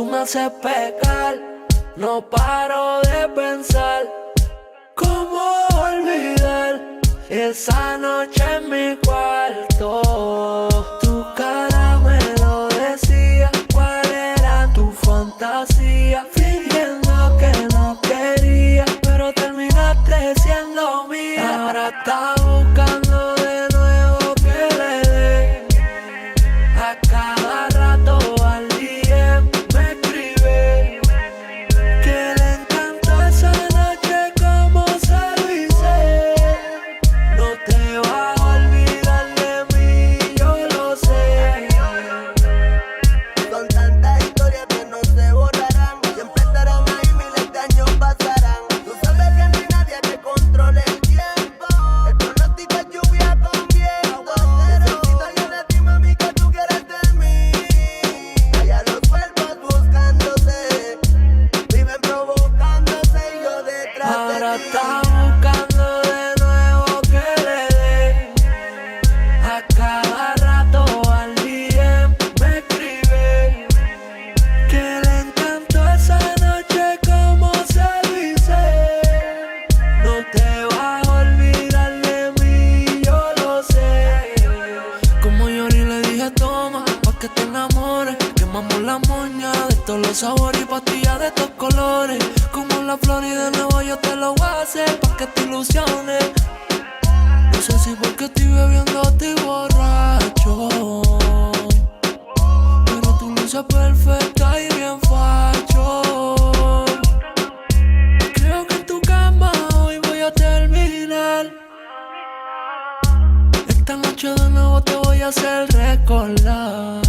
tú me haces pecar. No paro de pensar cómo olvidar esa noche en mi cuarto. Tu cara me lo decía, cuál era tu fantasía, fingiendo que no quería, pero terminaste siendo mía. Ahora está buscando de nuevo que le dé. A cada rato al día me escribe que le encantó esa noche como se lo hice. No te vas a olvidar de mí, yo lo sé. Son tantas historias que no se borrarán, siempre estarán ahí, miles de años pasarán. Tú sabes que no hay nadie que controle el tiempo. El pronóstico es lluvia con viento. Necesito yo de ti, mami, que tú quieres de mí. Allá los cuerpos buscándose, viven provocándose y yo detrás Ahora de ti. está buscando de nuevo que le dé. A cada rato al día me escribe que le encantó esa noche como se lo hice. No te vas a olvidar de mí, yo lo sé. Como lloré le dije toma, pa' que te enamores. Quemamos la moña de todos los sabores y pastillas de estos colores. Como la flor y de nuevo yo te lo voy a hacer pa' que te ilusiones. No sé si porque estoy bebiendo estoy borracho, pero tú luces perfecta y bien facho. Creo que en tu cama hoy voy a terminar. Esta noche de nuevo te voy a hacer recordar